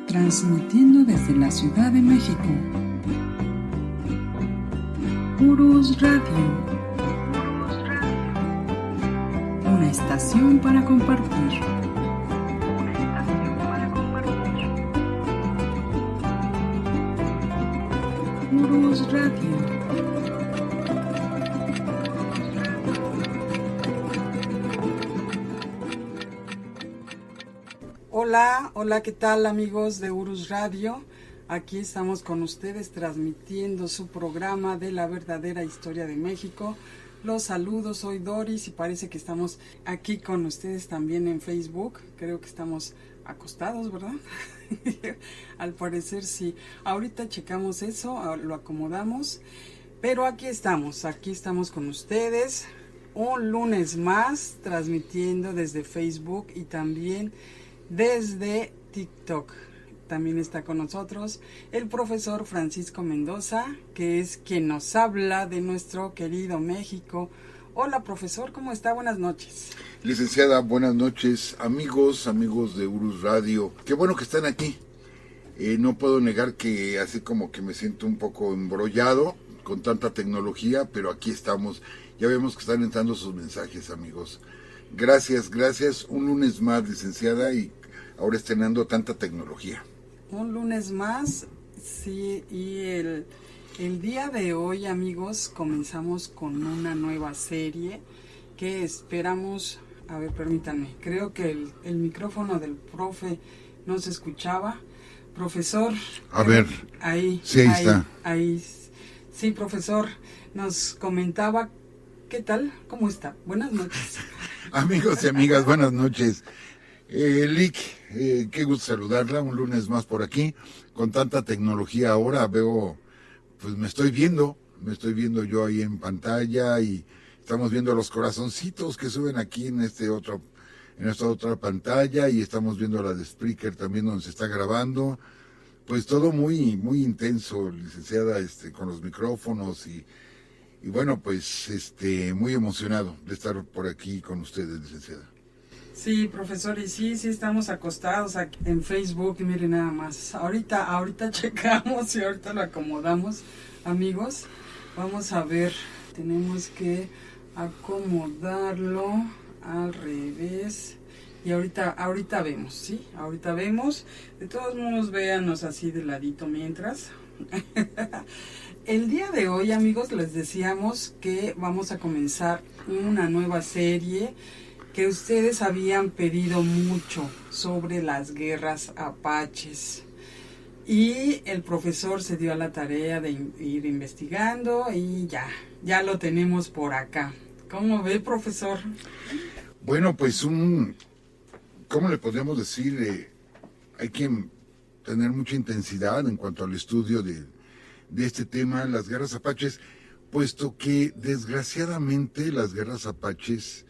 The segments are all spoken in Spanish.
Transmitiendo desde la Ciudad de México. Urus Radio. Una estación para compartir. Urus Radio. Hola, ¿qué tal amigos de Urus Radio? Aquí estamos con ustedes transmitiendo su programa de la verdadera historia de México. Los saludos, soy Doris y parece que estamos aquí con ustedes también en Facebook. Creo que estamos acostados, ¿verdad? Al parecer sí. Ahorita checamos eso, lo acomodamos. Pero aquí estamos con ustedes. Un lunes más transmitiendo desde Facebook y también desde TikTok. También está con nosotros el profesor Francisco Mendoza, que es quien nos habla de nuestro querido México. Hola profesor, ¿cómo está? Buenas noches. Licenciada, buenas noches, amigos de Urus Radio. Qué bueno que están aquí. No puedo negar que así como que me siento un poco embrollado con tanta tecnología, pero aquí estamos. Ya vemos que están entrando sus mensajes, amigos. Gracias. Un lunes más, licenciada, y ahora estrenando tanta tecnología. Un lunes más, sí, y el día de hoy, amigos, comenzamos con una nueva serie que esperamos. A ver, permítanme, creo que el micrófono del profe no se escuchaba. Profesor. A ver, ahí está. Ahí, sí, profesor, nos comentaba. ¿Qué tal? ¿Cómo está? Buenas noches. Amigos y amigas, buenas noches. Lick, qué gusto saludarla, un lunes más por aquí, con tanta tecnología ahora veo, pues me estoy viendo yo ahí en pantalla y estamos viendo los corazoncitos que suben aquí en esta otra pantalla y estamos viendo la de Spreaker también donde se está grabando, pues todo muy intenso, licenciada, con los micrófonos y bueno, pues muy emocionado de estar por aquí con ustedes, licenciada. Sí, profesor, y sí, estamos acostados aquí en Facebook, y miren nada más. Ahorita checamos y ahorita lo acomodamos, amigos. Vamos a ver, tenemos que acomodarlo al revés. Y ahorita vemos, ¿sí? Ahorita vemos. De todos modos, véanos así de ladito mientras. El día de hoy, amigos, les decíamos que vamos a comenzar una nueva serie que ustedes habían pedido mucho sobre las guerras apaches. Y el profesor se dio a la tarea de ir investigando y ya lo tenemos por acá. ¿Cómo ve, profesor? Bueno, pues ¿cómo le podríamos decir? Hay que tener mucha intensidad en cuanto al estudio de este tema, las guerras apaches, puesto que desgraciadamente las guerras apaches,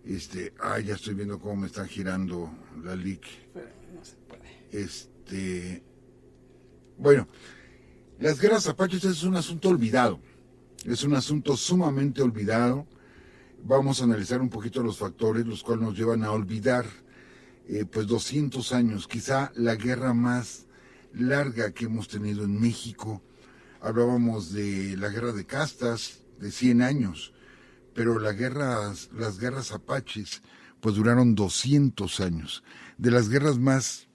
ya estoy viendo cómo me está girando la LIC. No se puede. Bueno, las guerras apaches es un asunto olvidado, es un asunto sumamente olvidado. Vamos a analizar un poquito los factores, los cuales nos llevan a olvidar, pues 200 años, quizá la guerra más larga que hemos tenido en México. Hablábamos de la guerra de castas, de 100 años, pero las guerras apaches, pues duraron 200 años. De las guerras más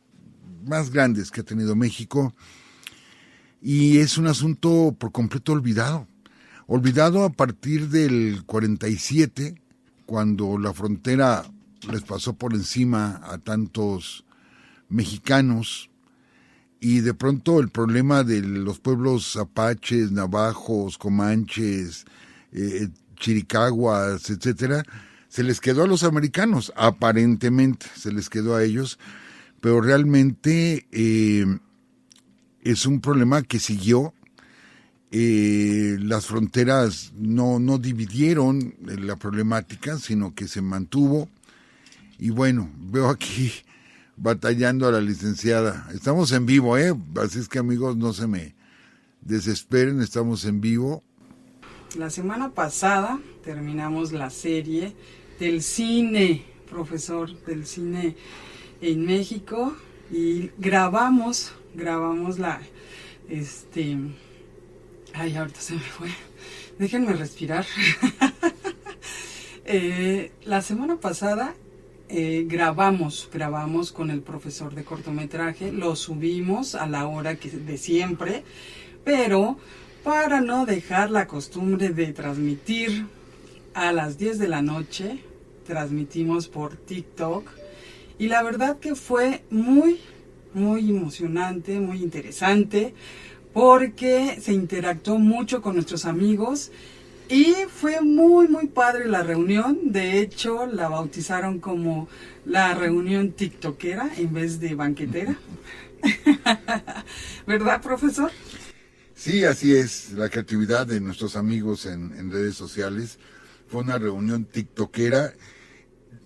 grandes que ha tenido México, y es un asunto por completo olvidado a partir del 47, cuando la frontera les pasó por encima a tantos mexicanos, y de pronto el problema de los pueblos apaches, navajos, comanches, chiricahuas, etcétera, se les quedó a los americanos, aparentemente se les quedó a ellos, pero realmente es un problema que siguió. Las fronteras no dividieron la problemática, sino que se mantuvo. Y bueno, veo aquí batallando a la licenciada. Estamos en vivo, así es que amigos, no se me desesperen, estamos en vivo. La semana pasada terminamos la serie del cine, profesor, del cine en México. y grabamos ahorita se me fue, déjenme respirar. La semana pasada grabamos con el profesor de cortometraje, lo subimos a la hora de siempre, pero para no dejar la costumbre de transmitir a las 10 de la noche, transmitimos por TikTok, y la verdad que fue muy emocionante, muy interesante, porque se interactuó mucho con nuestros amigos y fue muy padre la reunión. De hecho, la bautizaron como la reunión tiktokera en vez de banquetera. ¿Verdad, profesor? Sí, así es. La creatividad de nuestros amigos en redes sociales fue una reunión tiktokera.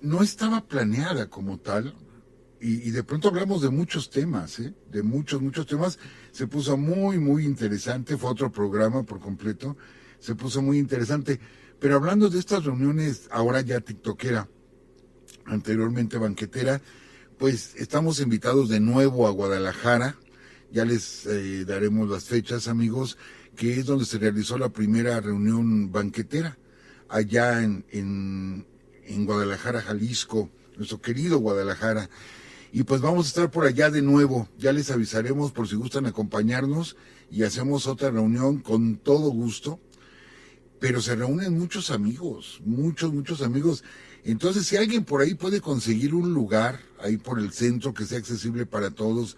No estaba planeada como tal. Y de pronto hablamos de muchos temas, de muchos temas. Se puso muy interesante, fue otro programa por completo, se puso muy interesante. Pero hablando de estas reuniones, ahora ya tiktokera, anteriormente banquetera, pues estamos invitados de nuevo a Guadalajara. Ya les daremos las fechas, amigos, que es donde se realizó la primera reunión banquetera, allá en Guadalajara, Jalisco, nuestro querido Guadalajara. Y pues vamos a estar por allá de nuevo, ya les avisaremos por si gustan acompañarnos y hacemos otra reunión con todo gusto. Pero se reúnen muchos amigos, muchos amigos. Entonces, si alguien por ahí puede conseguir un lugar, ahí por el centro, que sea accesible para todos,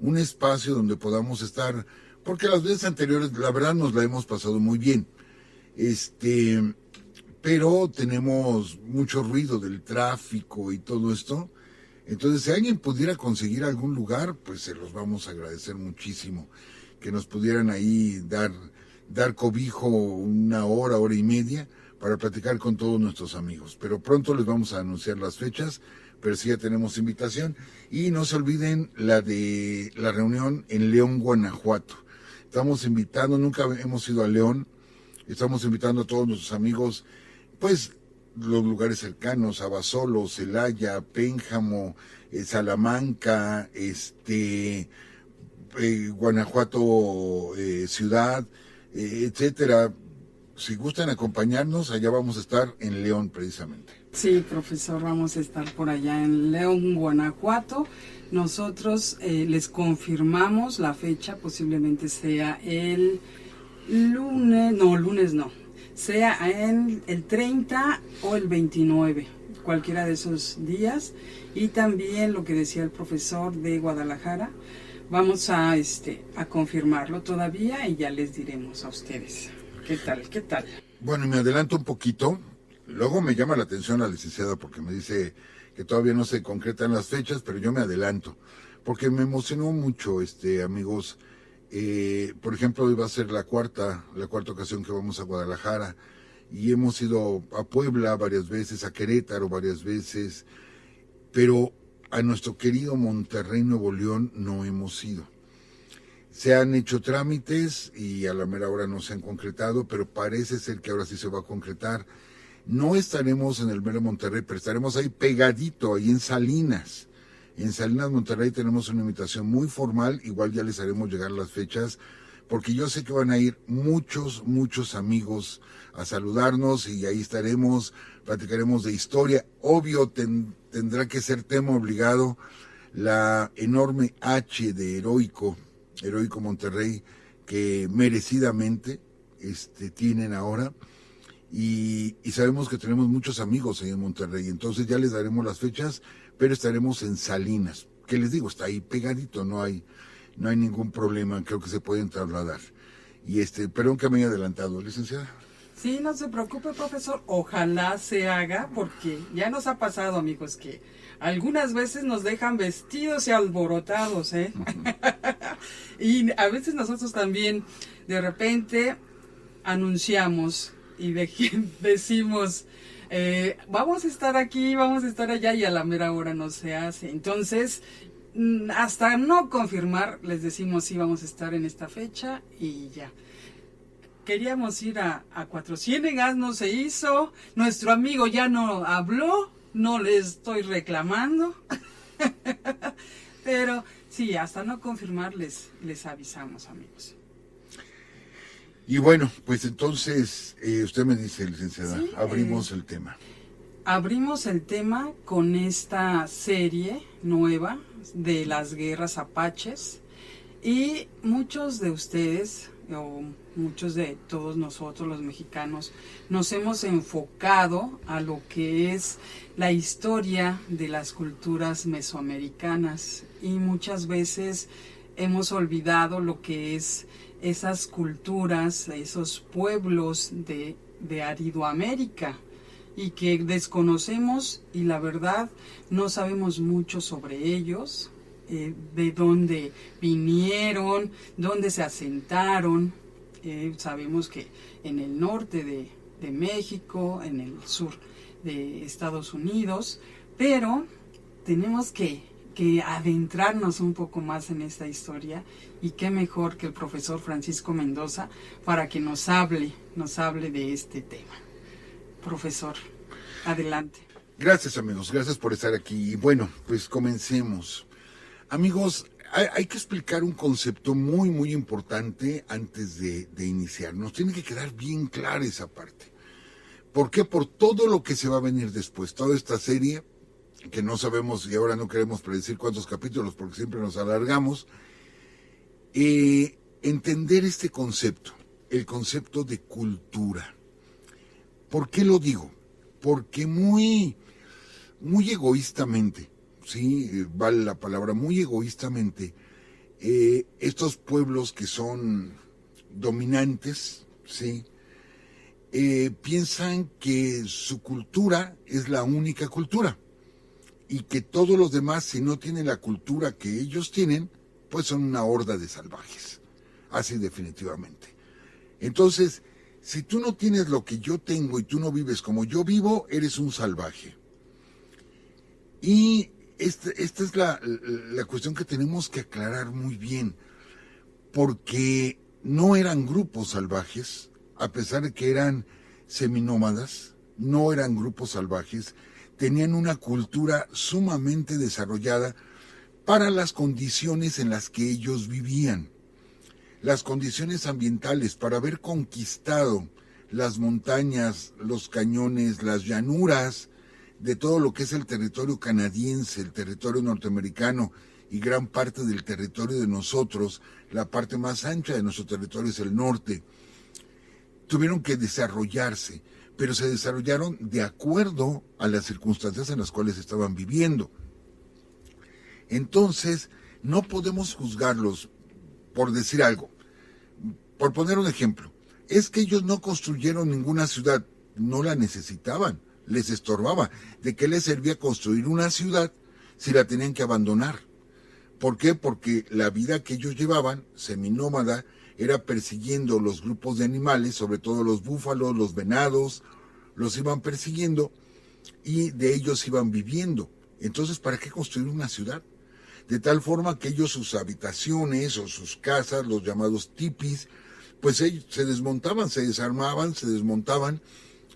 un espacio donde podamos estar, porque las veces anteriores, la verdad, nos la hemos pasado muy bien. Pero tenemos mucho ruido del tráfico y todo esto. Entonces, si alguien pudiera conseguir algún lugar, pues se los vamos a agradecer muchísimo. Que nos pudieran ahí dar cobijo una hora y media para platicar con todos nuestros amigos. Pero pronto les vamos a anunciar las fechas, pero sí ya tenemos invitación. Y no se olviden la de la reunión en León, Guanajuato. Estamos invitando, nunca hemos ido a León, estamos invitando a todos nuestros amigos, pues los lugares cercanos, Abasolo, Celaya, Pénjamo, Salamanca, Guanajuato, ciudad, etcétera. Si gustan acompañarnos, allá vamos a estar en León precisamente. Sí, profesor, vamos a estar por allá en León, Guanajuato. Nosotros les confirmamos la fecha, posiblemente sea el lunes no, sea el 30 o el 29, cualquiera de esos días. Y también lo que decía el profesor de Guadalajara, vamos a confirmarlo todavía y ya les diremos a ustedes. ¿Qué tal? Bueno, me adelanto un poquito. Luego me llama la atención la licenciada porque me dice que todavía no se concretan las fechas, pero yo me adelanto. Porque me emocionó mucho, amigos. Por ejemplo, hoy va a ser la cuarta ocasión que vamos a Guadalajara. Y hemos ido a Puebla varias veces, a Querétaro varias veces. Pero a nuestro querido Monterrey, Nuevo León, no hemos ido. Se han hecho trámites y a la mera hora no se han concretado, pero parece ser que ahora sí se va a concretar. No estaremos en el mero Monterrey, pero estaremos ahí pegadito, ahí en Salinas. En Salinas, Monterrey, tenemos una invitación muy formal, igual ya les haremos llegar las fechas, porque yo sé que van a ir muchos amigos a saludarnos y ahí estaremos, platicaremos de historia. Obvio, tendrá que ser tema obligado la enorme H de Heroico Monterrey, que merecidamente tienen ahora. Y sabemos que tenemos muchos amigos ahí en Monterrey, entonces ya les daremos las fechas, pero estaremos en Salinas, que les digo, está ahí pegadito, no hay ningún problema, creo que se pueden trasladar. Y perdón que me haya adelantado, licenciada. Sí, no se preocupe, profesor, ojalá se haga, porque ya nos ha pasado, amigos, que algunas veces nos dejan vestidos y alborotados, Y a veces nosotros también, de repente, anunciamos y decimos, vamos a estar aquí, vamos a estar allá, y a la mera hora no se hace. Entonces, hasta no confirmar, les decimos sí, vamos a estar en esta fecha y ya. Queríamos ir a Cuatro Ciénegas, no se hizo, nuestro amigo ya no habló, no le estoy reclamando, Pero sí, hasta no confirmar les avisamos, amigos. Y bueno, pues entonces, usted me dice, licenciada, Sí, abrimos el tema. Abrimos el tema con esta serie nueva de las guerras apaches y muchos de ustedes, o muchos de todos nosotros los mexicanos, nos hemos enfocado a lo que es la historia de las culturas mesoamericanas y muchas veces hemos olvidado lo que es esas culturas, esos pueblos de Aridoamérica y que desconocemos y la verdad no sabemos mucho sobre ellos, de dónde vinieron, dónde se asentaron. Sabemos que en el norte de México, en el sur de Estados Unidos, pero tenemos que adentrarnos un poco más en esta historia y qué mejor que el profesor Francisco Mendoza para que nos hable de este tema. Profesor, adelante. Gracias, amigos, gracias por estar aquí. Y bueno, pues comencemos. Amigos, hay que explicar un concepto muy, muy importante antes de iniciar. Nos tiene que quedar bien clara esa parte. ¿Por qué? Por todo lo que se va a venir después. Toda esta serie, que no sabemos y ahora no queremos predecir cuántos capítulos porque siempre nos alargamos. Entender este concepto, el concepto de cultura. ¿Por qué lo digo? Porque muy egoístamente, sí, vale la palabra, muy egoístamente, estos pueblos que son dominantes, sí, piensan que su cultura es la única cultura y que todos los demás, si no tienen la cultura que ellos tienen, pues son una horda de salvajes, así definitivamente. Entonces, si tú no tienes lo que yo tengo y tú no vives como yo vivo, eres un salvaje. Y esta es la cuestión que tenemos que aclarar muy bien, porque no eran grupos salvajes, a pesar de que eran seminómadas, no eran grupos salvajes, tenían una cultura sumamente desarrollada para las condiciones en las que ellos vivían. Las condiciones ambientales para haber conquistado las montañas, los cañones, las llanuras de todo lo que es el territorio canadiense, el territorio norteamericano y gran parte del territorio de nosotros, la parte más ancha de nuestro territorio es el norte. Tuvieron que desarrollarse, pero se desarrollaron de acuerdo a las circunstancias en las cuales estaban viviendo. Entonces, no podemos juzgarlos por decir algo. Por poner un ejemplo, es que ellos no construyeron ninguna ciudad, no la necesitaban, les estorbaba. ¿De qué les servía construir una ciudad si la tenían que abandonar? ¿Por qué? Porque la vida que ellos llevaban, seminómada, era persiguiendo los grupos de animales, sobre todo los búfalos, los venados, los iban persiguiendo y de ellos iban viviendo. Entonces, ¿para qué construir una ciudad? De tal forma que ellos sus habitaciones o sus casas, los llamados tipis, pues ellos se desmontaban, se desarmaban, se desmontaban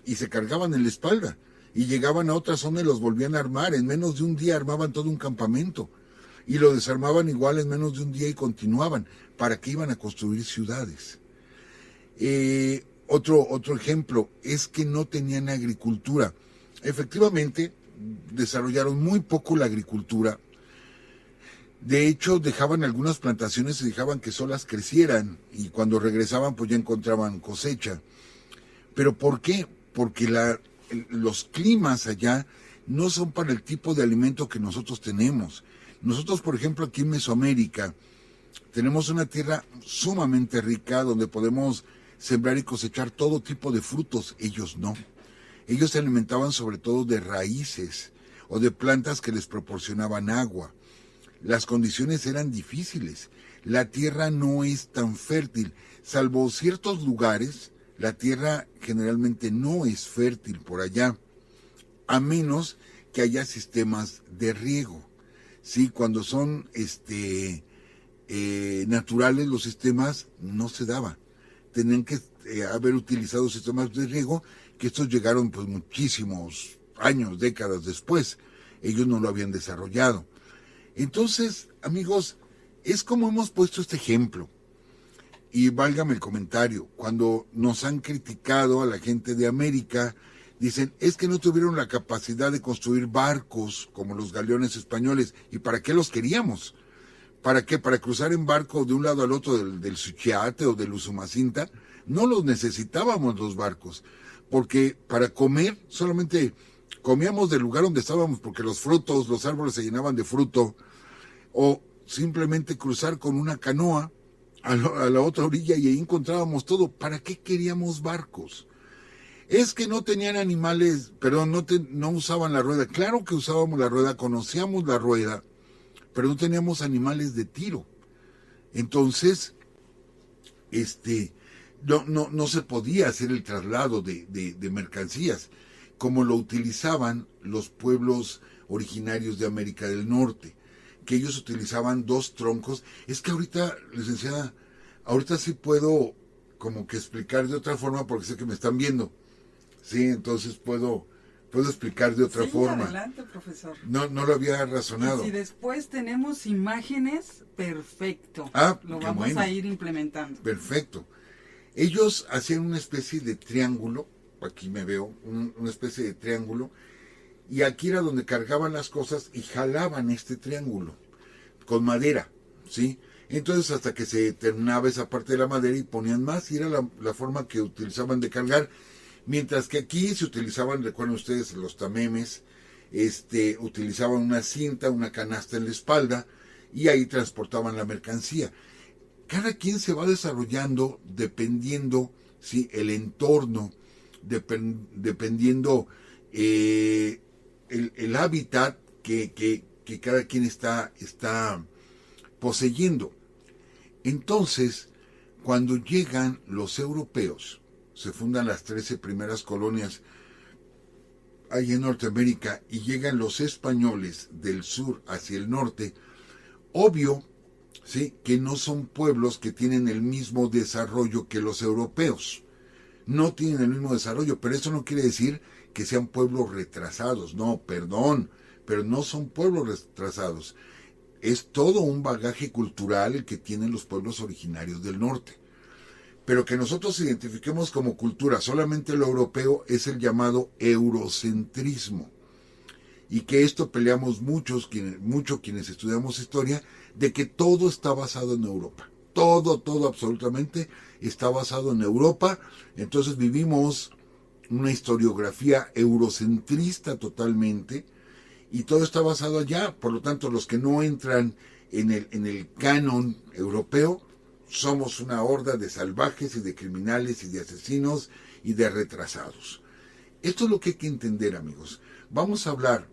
y se cargaban en la espalda. Y llegaban a otra zona y los volvían a armar. En menos de un día armaban todo un campamento. Y lo desarmaban igual en menos de un día y continuaban. ¿Para qué iban a construir ciudades? Otro ejemplo es que no tenían agricultura. Efectivamente, desarrollaron muy poco la agricultura. De hecho, dejaban algunas plantaciones y dejaban que solas crecieran y cuando regresaban pues ya encontraban cosecha. ¿Pero por qué? Porque los climas allá no son para el tipo de alimento que nosotros tenemos. Nosotros, por ejemplo, aquí en Mesoamérica tenemos una tierra sumamente rica donde podemos sembrar y cosechar todo tipo de frutos. Ellos no. Ellos se alimentaban sobre todo de raíces o de plantas que les proporcionaban agua. Las condiciones eran difíciles. La tierra no es tan fértil. Salvo ciertos lugares, la tierra generalmente no es fértil por allá, a menos que haya sistemas de riego. Sí, cuando son naturales los sistemas, no se daba. Tenían que haber utilizado sistemas de riego, que estos llegaron pues muchísimos años, décadas después. Ellos no lo habían desarrollado. Entonces, amigos, es como hemos puesto este ejemplo. Y válgame el comentario, cuando nos han criticado a la gente de América, dicen, es que no tuvieron la capacidad de construir barcos como los galeones españoles. ¿Y para qué los queríamos? ¿Para qué? ¿Para cruzar en barco de un lado al otro del Suchiate o del Usumacinta? No los necesitábamos los barcos, porque para comer solamente comíamos del lugar donde estábamos, porque los frutos, los árboles se llenaban de fruto, o simplemente cruzar con una canoa a la otra orilla y ahí encontrábamos todo. ¿Para qué queríamos barcos? Es que no tenían animales, perdón, no usaban la rueda. Claro que usábamos la rueda, conocíamos la rueda, pero no teníamos animales de tiro. Entonces, no se podía hacer el traslado de mercancías, como lo utilizaban los pueblos originarios de América del Norte, que ellos utilizaban 2 troncos. Es que ahorita, licenciada, ahorita sí puedo como que explicar de otra forma porque sé que me están viendo. Sí, entonces puedo explicar de otra forma. Adelante, profesor. No lo había razonado. Y si después tenemos imágenes, perfecto. Lo vamos bueno. a ir implementando. Perfecto. Ellos hacían una especie de triángulo, aquí me veo, una especie de triángulo, y aquí era donde cargaban las cosas y jalaban este triángulo con madera, ¿sí? Entonces hasta que se terminaba esa parte de la madera y ponían más, y era la forma que utilizaban de cargar. Mientras que aquí se utilizaban, recuerden ustedes, los tamemes, utilizaban una cinta, una canasta en la espalda, y ahí transportaban la mercancía. Cada quien se va desarrollando dependiendo, ¿sí?, el entorno, dependiendo el hábitat que cada quien está poseyendo. Entonces, cuando llegan los europeos, se fundan las 13 primeras colonias ahí en Norteamérica y llegan los españoles del sur hacia el norte, obvio, ¿sí?, que no son pueblos que tienen el mismo desarrollo que los europeos. No tienen el mismo desarrollo, pero eso no quiere decir que sean pueblos retrasados. No, perdón, pero no son pueblos retrasados. Es todo un bagaje cultural el que tienen los pueblos originarios del norte. Pero que nosotros identifiquemos como cultura solamente lo europeo es el llamado eurocentrismo. Y que esto peleamos mucho quienes estudiamos historia, de que todo está basado en Europa. Todo absolutamente está basado en Europa. Entonces vivimos una historiografía eurocentrista totalmente, y todo está basado allá. Por lo tanto, los que no entran en el canon europeo, somos una horda de salvajes y de criminales y de asesinos y de retrasados. Esto es lo que hay que entender, amigos. Vamos a hablar,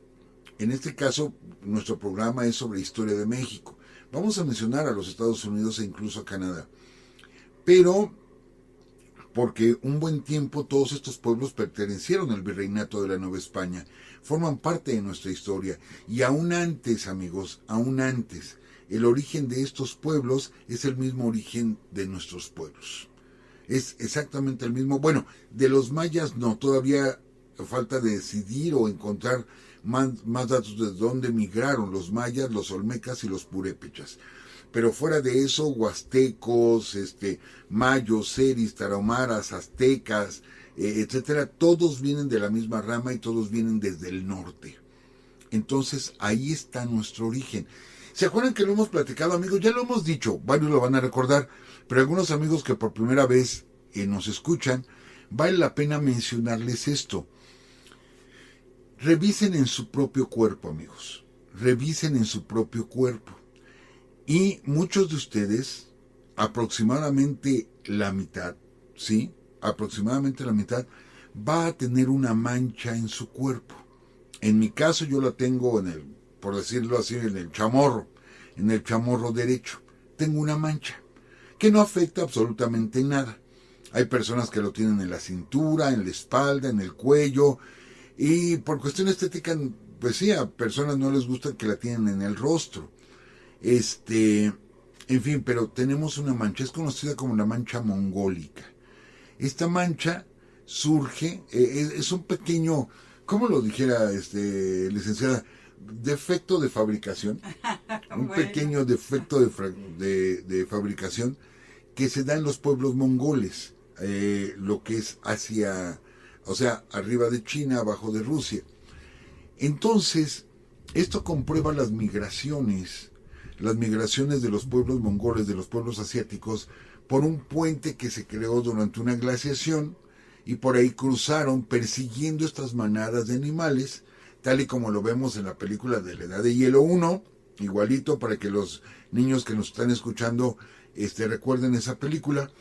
en este caso, nuestro programa es sobre historia de México. Vamos a mencionar a los Estados Unidos e incluso a Canadá. Pero, porque un buen tiempo todos estos pueblos pertenecieron al virreinato de la Nueva España, forman parte de nuestra historia. Y aún antes, amigos, aún antes, el origen de estos pueblos es el mismo origen de nuestros pueblos. Es exactamente el mismo. Bueno, de los mayas no, todavía falta de decidir o encontrar más datos de dónde migraron los mayas, los olmecas y los purépechas. Pero fuera de eso, huastecos, mayos, seris, tarahumaras, aztecas, etcétera, todos vienen de la misma rama y todos vienen desde el norte. Entonces, ahí está nuestro origen. ¿Se acuerdan que lo hemos platicado, amigos? Ya lo hemos dicho, varios lo van a recordar, pero algunos amigos que por primera vez nos escuchan, vale la pena mencionarles esto. Revisen en su propio cuerpo, amigos. Revisen en su propio cuerpo. Y muchos de ustedes, aproximadamente la mitad, ¿sí? Aproximadamente la mitad, va a tener una mancha en su cuerpo. En mi caso yo la tengo por decirlo así, en el chamorro derecho. Tengo una mancha que no afecta absolutamente nada. Hay personas que lo tienen en la cintura, en la espalda, en el cuello, y por cuestión estética, pues sí, a personas no les gusta que la tienen en el rostro. En fin, pero tenemos una mancha, es conocida como la mancha mongólica. Esta mancha surge, es un pequeño, ¿cómo lo dijera, licenciada? Defecto de fabricación, un Bueno. pequeño defecto de fabricación que se da en los pueblos mongoles, lo que es hacia, o sea, arriba de China, abajo de Rusia. Entonces, esto comprueba las migraciones de los pueblos mongoles, de los pueblos asiáticos, por un puente que se creó durante una glaciación, y por ahí cruzaron persiguiendo estas manadas de animales, tal y como lo vemos en la película de la Edad de Hielo 1, igualito para que los niños que nos están escuchando recuerden esa película,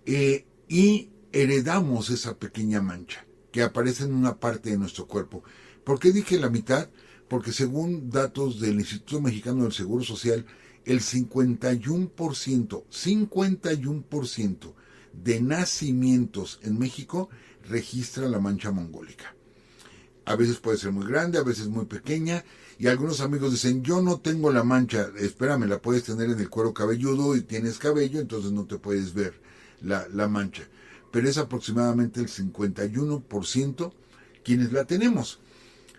y heredamos esa pequeña mancha que aparece en una parte de nuestro cuerpo. ¿Por qué dije la mitad? Porque según datos del Instituto Mexicano del Seguro Social, el 51% de nacimientos en México registra la mancha mongólica. A veces puede ser muy grande, a veces muy pequeña, y algunos amigos dicen, yo no tengo la mancha, espérame, la puedes tener en el cuero cabelludo y tienes cabello, entonces no te puedes ver la mancha. Pero es aproximadamente el 51% quienes la tenemos.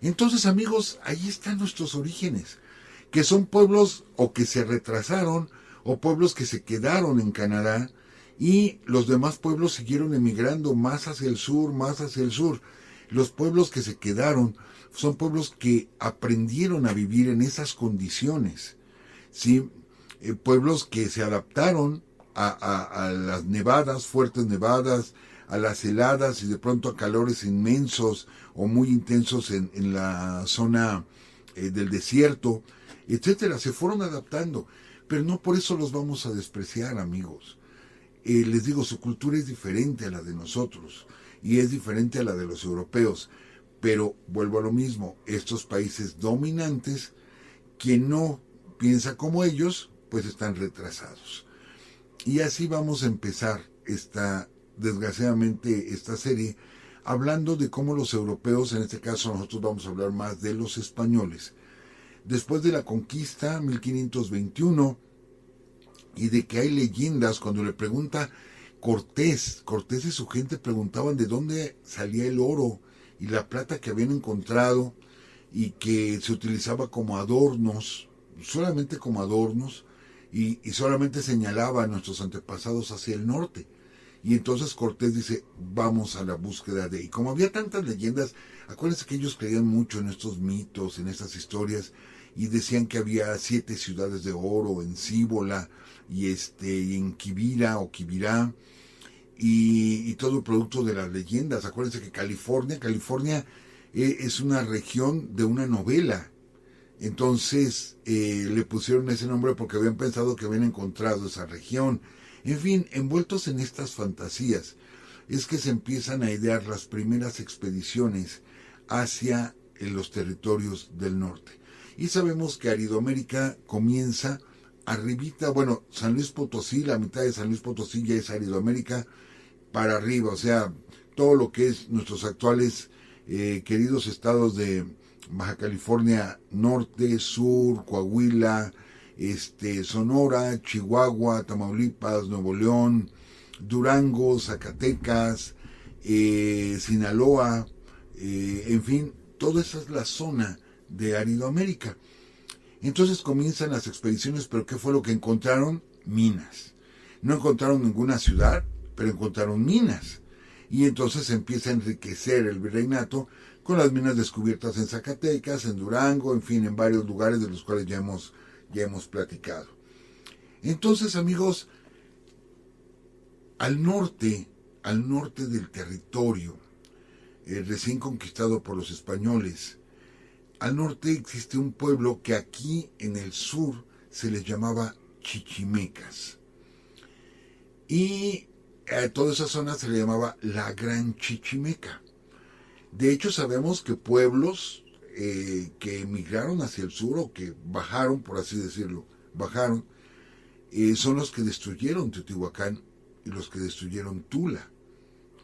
Entonces, amigos, ahí están nuestros orígenes, que son pueblos o que se retrasaron, o pueblos que se quedaron en Canadá, y los demás pueblos siguieron emigrando más hacia el sur, más hacia el sur. Los pueblos que se quedaron son pueblos que aprendieron a vivir en esas condiciones, ¿sí? Pueblos que se adaptaron a las nevadas, fuertes nevadas, a las heladas y de pronto a calores inmensos o muy intensos en la zona del desierto, etcétera. Se fueron adaptando, pero no por eso los vamos a despreciar, amigos. Les digo, su cultura es diferente a la de nosotros y es diferente a la de los europeos, pero vuelvo a lo mismo, estos países dominantes, quien no piensa como ellos, pues están retrasados. Y así vamos a empezar desgraciadamente esta serie, hablando de cómo los europeos, en este caso nosotros vamos a hablar más de los españoles, después de la conquista 1521, y de que hay leyendas, cuando le pregunta Cortés y su gente preguntaban de dónde salía el oro y la plata que habían encontrado y que se utilizaba como adornos, solamente como adornos, y solamente señalaba a nuestros antepasados hacia el norte. Y entonces Cortés dice, vamos a la búsqueda de... Y como había tantas leyendas, acuérdense que ellos creían mucho en estos mitos, en estas historias, y decían que había 7 ciudades de oro en Cíbola, y en Quivira o Quibirá, y todo producto de las leyendas. Acuérdense que California es una región de una novela. Entonces le pusieron ese nombre porque habían pensado que habían encontrado esa región. En fin, envueltos en estas fantasías, es que se empiezan a idear las primeras expediciones hacia los territorios del norte. Y sabemos que Aridoamérica comienza arribita, bueno, San Luis Potosí, la mitad de San Luis Potosí ya es Aridoamérica para arriba, o sea, todo lo que es nuestros actuales queridos estados de Baja California Norte, Sur, Coahuila, Sonora, Chihuahua, Tamaulipas, Nuevo León, Durango, Zacatecas, Sinaloa, en fin, toda esa es la zona de Aridoamérica. Entonces comienzan las expediciones, pero ¿qué fue lo que encontraron? Minas. No encontraron ninguna ciudad, pero encontraron minas. Y entonces se empieza a enriquecer el virreinato con las minas descubiertas en Zacatecas, en Durango, en fin, en varios lugares de los cuales ya hemos platicado. Entonces, amigos, al norte del territorio recién conquistado por los españoles, al norte existe un pueblo que aquí en el sur se les llamaba chichimecas. Y a toda esa zona se le llamaba la Gran Chichimeca. De hecho, sabemos que pueblos que emigraron hacia el sur o que bajaron, por así decirlo, son los que destruyeron Teotihuacán y los que destruyeron Tula.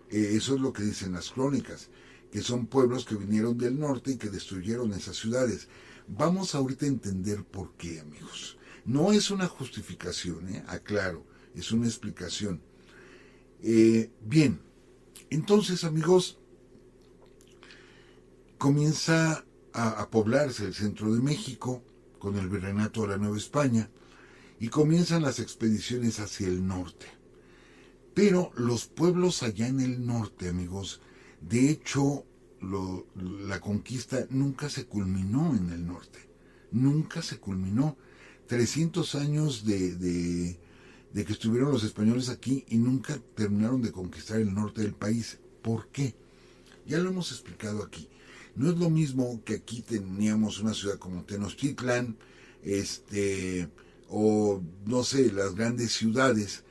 Eso es lo que dicen las crónicas, que son pueblos que vinieron del norte y que destruyeron esas ciudades. Vamos ahorita a entender por qué, amigos. No es una justificación, aclaro, es una explicación. Bien, entonces, amigos, comienza a poblarse el centro de México con el virreinato de la Nueva España, y comienzan las expediciones hacia el norte. Pero los pueblos allá en el norte, amigos, de hecho, la conquista nunca se culminó en el norte. Nunca se culminó. 300 años de que estuvieron los españoles aquí y nunca terminaron de conquistar el norte del país. ¿Por qué? Ya lo hemos explicado aquí. No es lo mismo que aquí teníamos una ciudad como Tenochtitlan, o no sé, las grandes ciudades,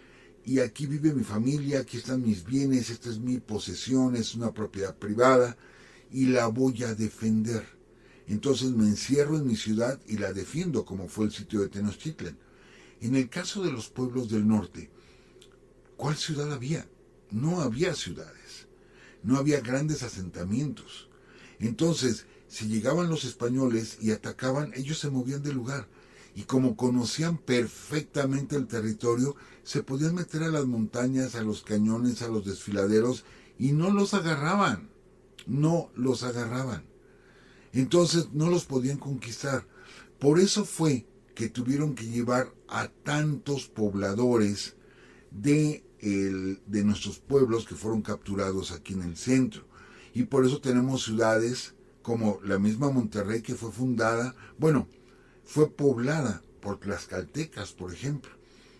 y aquí vive mi familia, aquí están mis bienes, esta es mi posesión, es una propiedad privada, y la voy a defender. Entonces me encierro en mi ciudad y la defiendo, como fue el sitio de Tenochtitlan. En el caso de los pueblos del norte, ¿cuál ciudad había? No había ciudades, no había grandes asentamientos. Entonces, si llegaban los españoles y atacaban, ellos se movían del lugar. Y como conocían perfectamente el territorio, se podían meter a las montañas, a los cañones, a los desfiladeros, y no los agarraban. No los agarraban. Entonces no los podían conquistar. Por eso fue que tuvieron que llevar a tantos pobladores de nuestros pueblos que fueron capturados aquí en el centro. Y por eso tenemos ciudades como la misma Monterrey, que fue fundada, fue poblada por tlaxcaltecas, por ejemplo.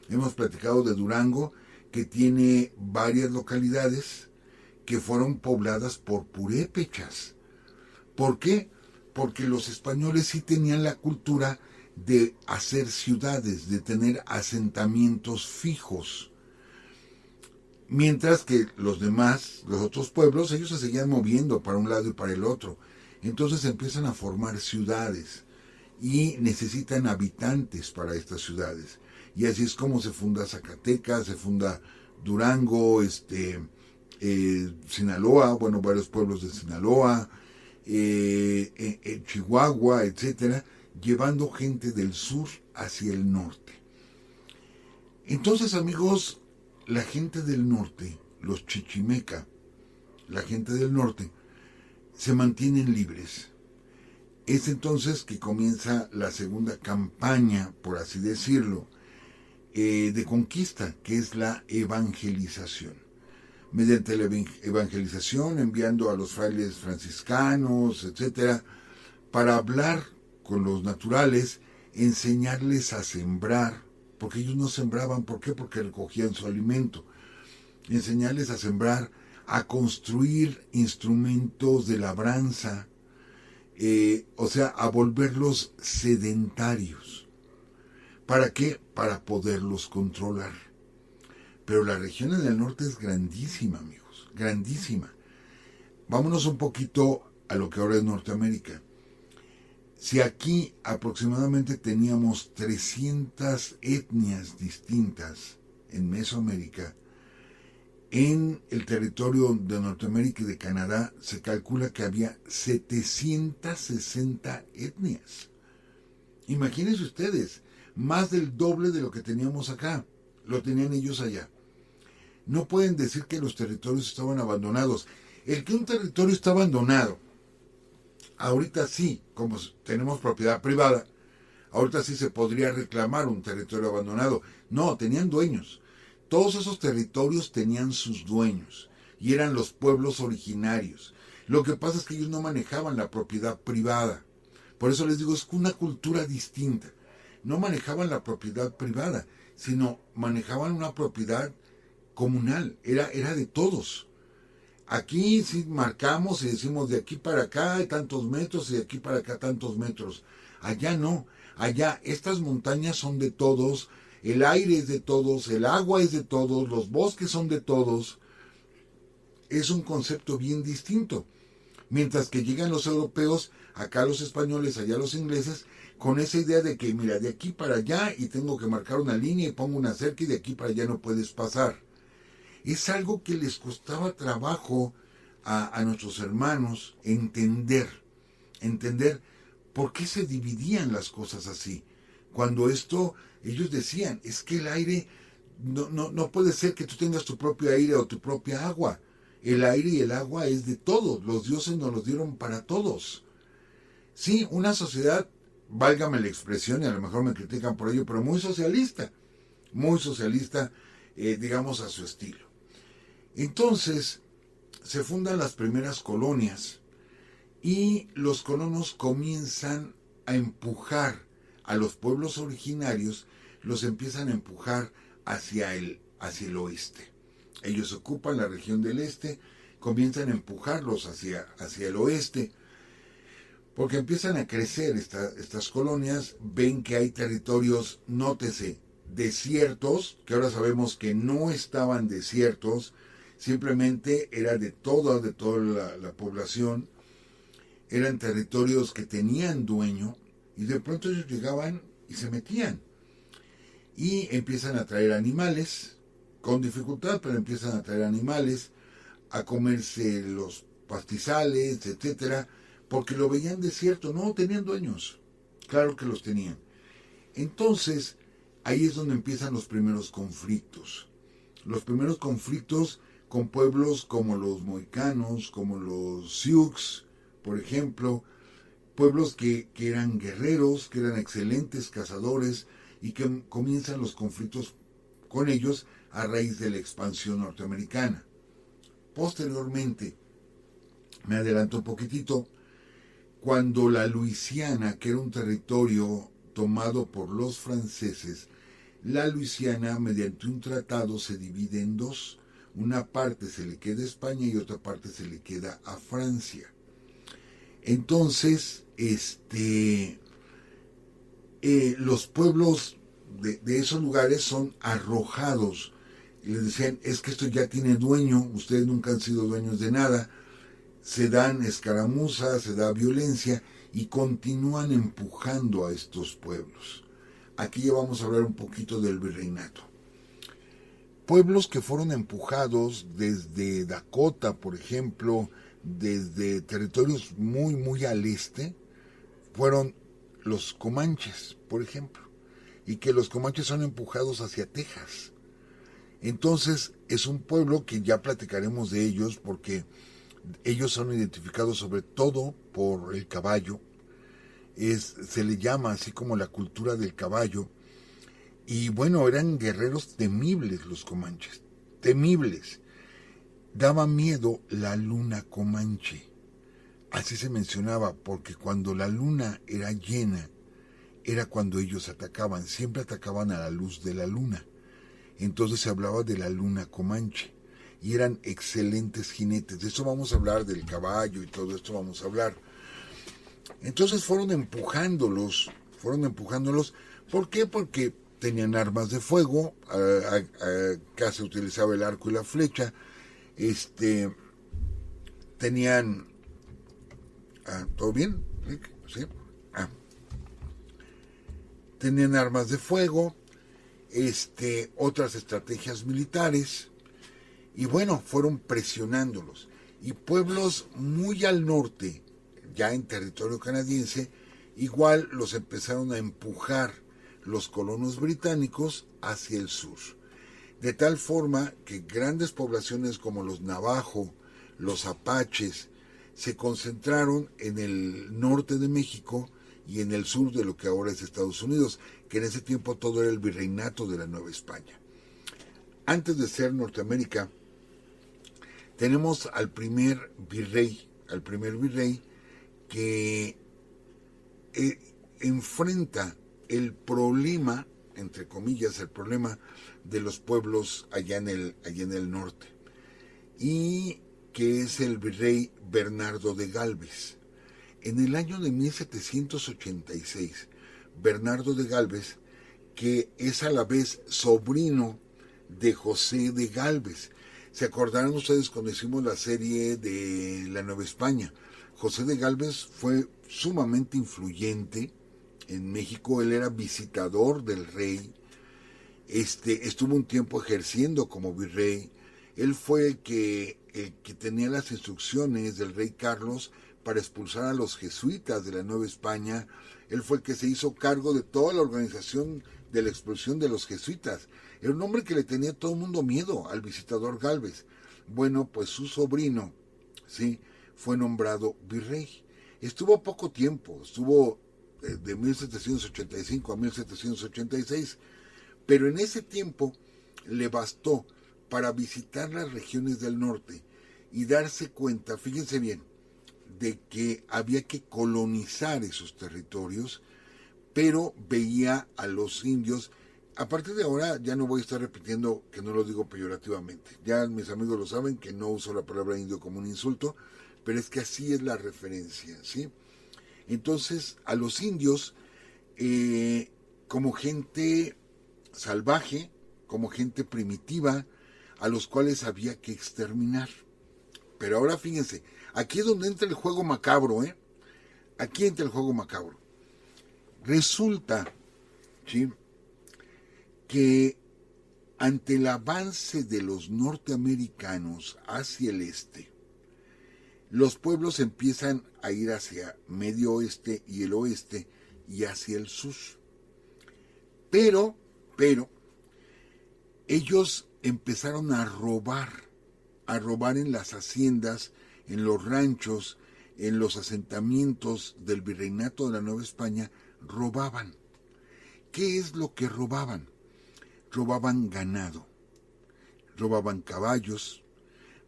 Hemos platicado de Durango, que tiene varias localidades que fueron pobladas por purépechas. ¿Por qué? Porque los españoles sí tenían la cultura de hacer ciudades, de tener asentamientos fijos. Mientras que los otros pueblos, ellos se seguían moviendo para un lado y para el otro. Entonces empiezan a formar ciudades y necesitan habitantes para estas ciudades. Y así es como se funda Zacatecas, se funda Durango, Sinaloa, varios pueblos de Sinaloa, Chihuahua, etcétera, llevando gente del sur hacia el norte. Entonces, amigos, la gente del norte, los chichimeca, la gente del norte, se mantienen libres. Es entonces que comienza la segunda campaña, por así decirlo, de conquista, que es la evangelización. Mediante la evangelización, enviando a los frailes franciscanos, etcétera, para hablar con los naturales, enseñarles a sembrar, porque ellos no sembraban. ¿Por qué? Porque recogían su alimento. Enseñarles a sembrar, a construir instrumentos de labranza, a volverlos sedentarios. ¿Para qué? Para poderlos controlar. Pero la región del norte es grandísima, amigos, grandísima. Vámonos un poquito a lo que ahora es Norteamérica. Si aquí aproximadamente teníamos 300 etnias distintas en Mesoamérica, en el territorio de Norteamérica y de Canadá se calcula que había 760 etnias. Imagínense ustedes, más del doble de lo que teníamos acá, lo tenían ellos allá. No pueden decir que los territorios estaban abandonados. El que un territorio está abandonado, ahorita sí, como tenemos propiedad privada, ahorita sí se podría reclamar un territorio abandonado. No, tenían dueños. Todos esos territorios tenían sus dueños y eran los pueblos originarios. Lo que pasa es que ellos no manejaban la propiedad privada. Por eso les digo, es una cultura distinta. No manejaban la propiedad privada, sino manejaban una propiedad comunal, era de todos. Aquí sí marcamos y decimos de aquí para acá hay tantos metros y de aquí para acá tantos metros. Allá no, allá estas montañas son de todos, el aire es de todos, el agua es de todos, los bosques son de todos. Es un concepto bien distinto. Mientras que llegan los europeos, acá los españoles, allá los ingleses, con esa idea de que mira, de aquí para allá y tengo que marcar una línea y pongo una cerca y de aquí para allá no puedes pasar. Es algo que les costaba trabajo a nuestros hermanos entender por qué se dividían las cosas así. Cuando ellos decían, es que el aire, no puede ser que tú tengas tu propio aire o tu propia agua. El aire y el agua es de todos, los dioses nos los dieron para todos. Sí, una sociedad válgame la expresión, y a lo mejor me critican por ello, pero muy socialista, digamos a su estilo. Entonces, se fundan las primeras colonias y los colonos comienzan a empujar a los pueblos originarios, los empiezan a empujar hacia el oeste. Ellos ocupan la región del este, comienzan a empujarlos hacia el oeste, porque empiezan a crecer estas colonias, ven que hay territorios, nótese, desiertos, que ahora sabemos que no estaban desiertos, simplemente era de toda la población, eran territorios que tenían dueño, y de pronto ellos llegaban y se metían. Y empiezan a traer animales, con dificultad, pero empiezan a traer animales, a comerse los pastizales, etcétera, porque lo veían desierto. No, tenían dueños, claro que los tenían. Entonces, ahí es donde empiezan los primeros conflictos. Los primeros conflictos con pueblos como los mohicanos, como los sioux, por ejemplo, pueblos que eran guerreros, que eran excelentes cazadores, y que comienzan los conflictos con ellos a raíz de la expansión norteamericana. Posteriormente, me adelanto un poquitito, cuando la Luisiana, que era un territorio tomado por los franceses, la Luisiana, mediante un tratado, se divide en dos. Una parte se le queda a España y otra parte se le queda a Francia. Entonces, los pueblos de esos lugares son arrojados. Y les decían, es que esto ya tiene dueño, ustedes nunca han sido dueños de nada. Se dan escaramuzas, se da violencia y continúan empujando a estos pueblos. Aquí ya vamos a hablar un poquito del virreinato. Pueblos que fueron empujados desde Dakota, por ejemplo, desde territorios muy, muy al este, fueron los comanches, por ejemplo, y que los comanches son empujados hacia Texas. Entonces, es un pueblo que ya platicaremos de ellos, porque ellos son identificados sobre todo por el caballo. Se le llama así como la cultura del caballo. Y bueno, eran guerreros temibles los comanches, temibles. Daba miedo la luna comanche. Así se mencionaba, porque cuando la luna era llena, era cuando ellos atacaban. Siempre atacaban a la luz de la luna. Entonces se hablaba de la luna comanche. Y eran excelentes jinetes. De eso vamos a hablar, del caballo y todo esto vamos a hablar. Entonces fueron empujándolos. ¿Por qué? Porque tenían armas de fuego, acá se utilizaba el arco y la flecha, tenían... ¿todo bien? ¿Sí? Tenían armas de fuego, otras estrategias militares, y bueno, fueron presionándolos. Y pueblos muy al norte, ya en territorio canadiense, igual los empezaron a empujar los colonos británicos hacia el sur. De tal forma que grandes poblaciones como los navajo, los apaches, se concentraron en el norte de México y en el sur de lo que ahora es Estados Unidos, que en ese tiempo todo era el virreinato de la Nueva España. Antes de ser Norteamérica, tenemos al primer virrey que enfrenta el problema, entre comillas, el problema de los pueblos allá en el norte, y que es el virrey Bernardo de Galvez. En el año de 1786, Bernardo de Galvez, que es a la vez sobrino de José de Galvez. ¿Se acordarán ustedes cuando hicimos la serie de la Nueva España? José de Galvez fue sumamente influyente en México. Él era visitador del rey, estuvo un tiempo ejerciendo como virrey. Él fue el que tenía las instrucciones del rey Carlos para expulsar a los jesuitas de la Nueva España. Él fue el que se hizo cargo de toda la organización de la expulsión de los jesuitas. Era un hombre que le tenía todo el mundo miedo al visitador Galvez. Bueno, pues su sobrino, sí, fue nombrado virrey. Estuvo poco tiempo, estuvo de 1785 a 1786, pero en ese tiempo le bastó para visitar las regiones del norte y darse cuenta, fíjense bien, de que había que colonizar esos territorios, pero veía a los indios. A partir de ahora ya no voy a estar repitiendo que no lo digo peyorativamente. Ya mis amigos lo saben que no uso la palabra indio como un insulto, pero es que así es la referencia, ¿sí? Entonces, a los indios, como gente salvaje, como gente primitiva, a los cuales había que exterminar. Pero ahora fíjense, aquí es donde entra el juego macabro, ¿eh? Aquí entra el juego macabro. Resulta, ¿sí?, que ante el avance de los norteamericanos hacia el este, los pueblos empiezan a ir hacia Medio Oeste y el oeste y hacia el sur. Pero, ellos empezaron a robar en las haciendas, en los ranchos, en los asentamientos del virreinato de la Nueva España, robaban. ¿Qué es lo que robaban? Robaban ganado, robaban caballos,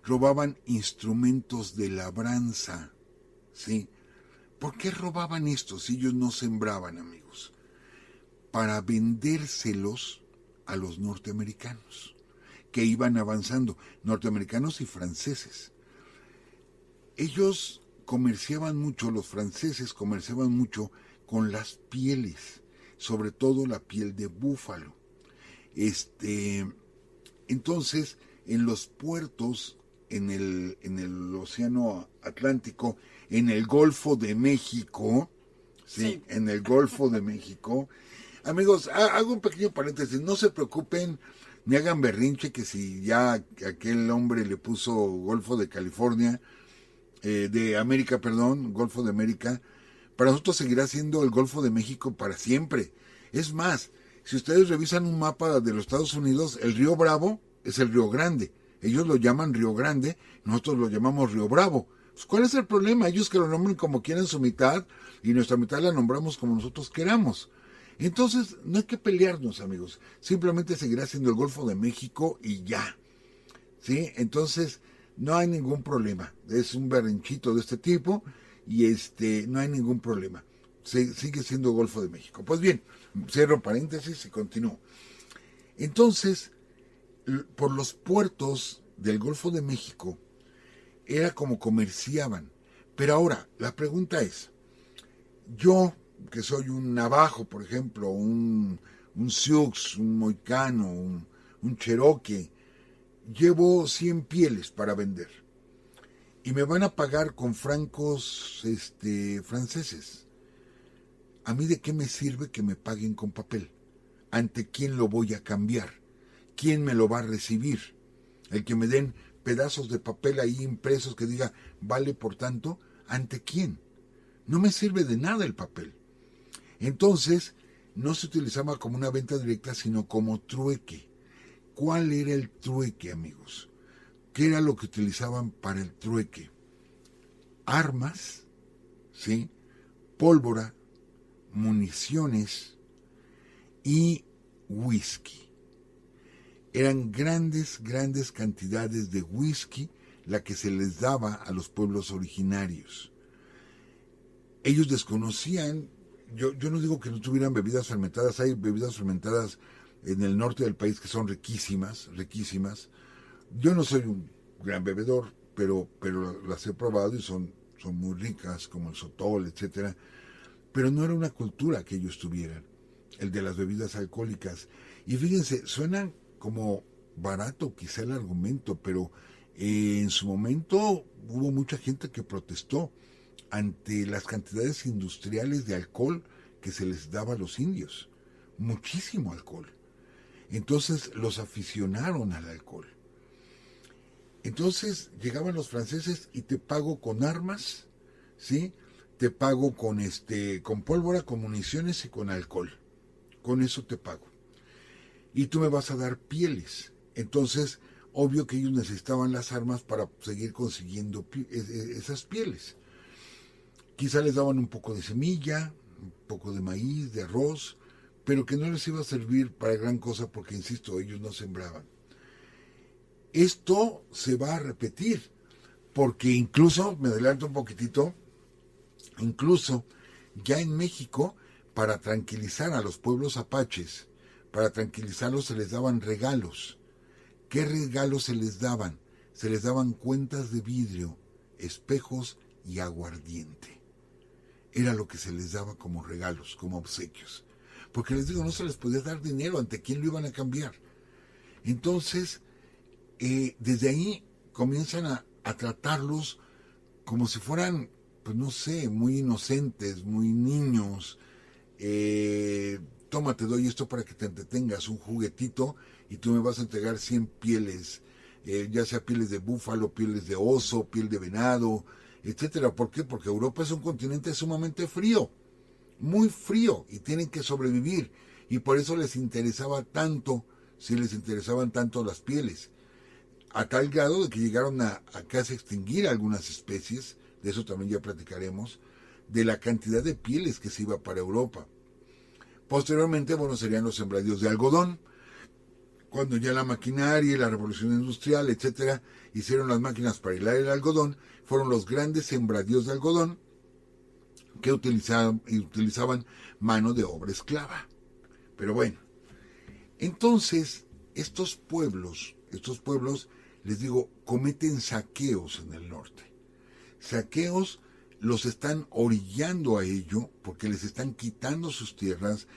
robaban instrumentos de labranza, ¿sí? ¿Por qué robaban esto si ellos no sembraban, amigos? Para vendérselos a los norteamericanos, que iban avanzando, norteamericanos y franceses. Ellos comerciaban mucho, los franceses comerciaban mucho con las pieles, sobre todo la piel de búfalo. Entonces, en los puertos, en el Océano Atlántico, en el Golfo de México, ¿sí? En el Golfo de México, amigos, hago un pequeño paréntesis, no se preocupen, ni hagan berrinche que si ya aquel hombre le puso Golfo de California, de América, perdón, Golfo de América, para nosotros seguirá siendo el Golfo de México para siempre. Es más, si ustedes revisan un mapa de los Estados Unidos, el río Bravo es el Río Grande. Ellos lo llaman Río Grande, nosotros lo llamamos Río Bravo. Pues, ¿cuál es el problema? Ellos que lo nombren como quieran su mitad y nuestra mitad la nombramos como nosotros queramos. Entonces, no hay que pelearnos, amigos. Simplemente seguirá siendo el Golfo de México y ya. ¿Sí? Entonces, no hay ningún problema. Es un berrinchito de este tipo y no hay ningún problema. Sigue siendo Golfo de México. Pues bien, cierro paréntesis y continúo. Entonces, por los puertos del Golfo de México, era como comerciaban. Pero ahora, la pregunta es, yo, que soy un navajo, por ejemplo, un Sioux, un moicano, un cherokee, llevo 100 pieles para vender. Y me van a pagar con francos franceses. ¿A mí de qué me sirve que me paguen con papel? ¿Ante quién lo voy a cambiar? ¿Quién me lo va a recibir? El que me den pedazos de papel ahí impresos que diga vale por tanto, ¿ante quién? No me sirve de nada el papel. Entonces, no se utilizaba como una venta directa, sino como trueque. ¿Cuál era el trueque, amigos? ¿Qué era lo que utilizaban para el trueque? Armas, ¿sí? Pólvora, municiones y whisky. Eran grandes cantidades de whisky la que se les daba a los pueblos originarios. Ellos desconocían, yo no digo que no tuvieran bebidas fermentadas, hay bebidas fermentadas en el norte del país que son riquísimas. Yo no soy un gran bebedor, pero las he probado y son muy ricas, como el sotol, etcétera. Pero no era una cultura que ellos tuvieran, el de las bebidas alcohólicas. Y fíjense, suena como barato quizá el argumento, pero en su momento hubo mucha gente que protestó ante las cantidades industriales de alcohol que se les daba a los indios. Muchísimo alcohol. Entonces los aficionaron al alcohol. Entonces llegaban los franceses y te pago con armas, ¿sí? Te pago con pólvora, con municiones y con alcohol. Con eso te pago. Y tú me vas a dar pieles. Entonces, obvio que ellos necesitaban las armas para seguir consiguiendo esas pieles. Quizá les daban un poco de semilla, un poco de maíz, de arroz, pero que no les iba a servir para gran cosa porque, insisto, ellos no sembraban. Esto se va a repetir, porque incluso, me adelanto un poquitito, incluso ya en México, para tranquilizar a los pueblos apaches, para tranquilizarlos se les daban regalos. ¿Qué regalos se les daban? Se les daban cuentas de vidrio, espejos y aguardiente. Era lo que se les daba como regalos, como obsequios. Porque les digo, no se les podía dar dinero, ¿ante quién lo iban a cambiar? Entonces, desde ahí comienzan a tratarlos como si fueran, pues no sé, muy inocentes, muy niños. Toma, te doy esto para que te entretengas, un juguetito, y tú me vas a entregar 100 pieles, ya sea pieles de búfalo, pieles de oso, piel de venado, etcétera. ¿Por qué? Porque Europa es un continente sumamente frío, muy frío, y tienen que sobrevivir, y por eso les interesaba tanto, si les interesaban tanto las pieles, a tal grado de que llegaron a casi extinguir algunas especies, de eso también ya platicaremos, de la cantidad de pieles que se iba para Europa. Posteriormente, bueno, serían los sembradíos de algodón, cuando ya la maquinaria y la revolución industrial, etcétera, hicieron las máquinas para hilar el algodón, fueron los grandes sembradíos de algodón que utilizaban mano de obra esclava. Pero bueno, entonces estos pueblos, les digo, cometen saqueos en el norte. Saqueos los están orillando a ello porque les están quitando sus tierras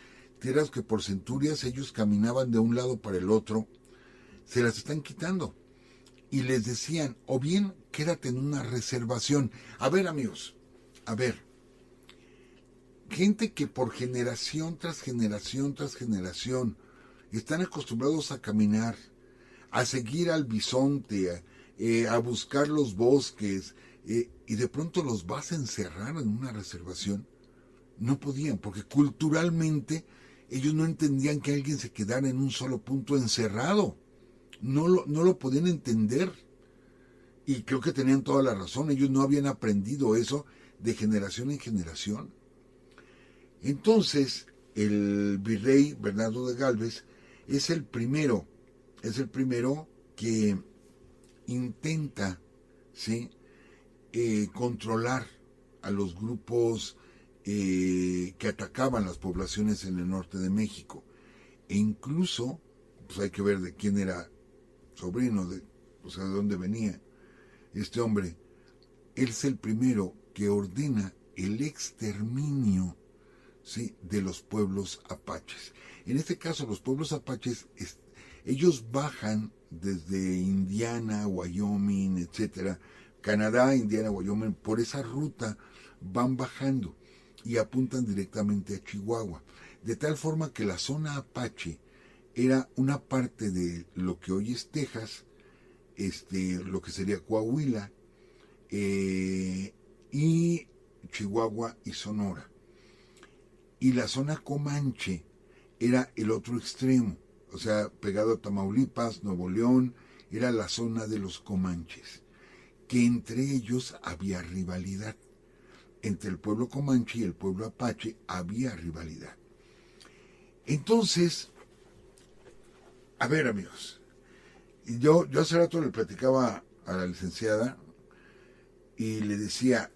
que por centurias ellos caminaban de un lado para el otro, se las están quitando. Y les decían, o bien quédate en una reservación. A ver, amigos, gente que por generación tras generación tras generación están acostumbrados a caminar, a seguir al bisonte, a buscar los bosques, y de pronto los vas a encerrar en una reservación. No podían, porque culturalmente ellos no entendían que alguien se quedara en un solo punto encerrado. No lo podían entender. Y creo que tenían toda la razón. Ellos no habían aprendido eso de generación en generación. Entonces, el virrey Bernardo de Galvez es el primero que intenta, ¿sí?, controlar a los grupos que atacaban las poblaciones en el norte de México. E incluso, pues hay que ver de quién era sobrino, de dónde venía este hombre. Él es el primero que ordena el exterminio, ¿sí?, de los pueblos apaches. En este caso, los pueblos apaches, ellos bajan desde Indiana, Wyoming, etcétera, Canadá, Indiana, Wyoming, por esa ruta van bajando y apuntan directamente a Chihuahua, de tal forma que la zona apache era una parte de lo que hoy es Texas, lo que sería Coahuila, y Chihuahua y Sonora. Y la zona Comanche era el otro extremo, o sea, pegado a Tamaulipas, Nuevo León, era la zona de los Comanches, que entre ellos había rivalidad. Entre el pueblo Comanche y el pueblo Apache había rivalidad. Entonces, a ver, amigos, yo hace rato le platicaba a la licenciada y le decía,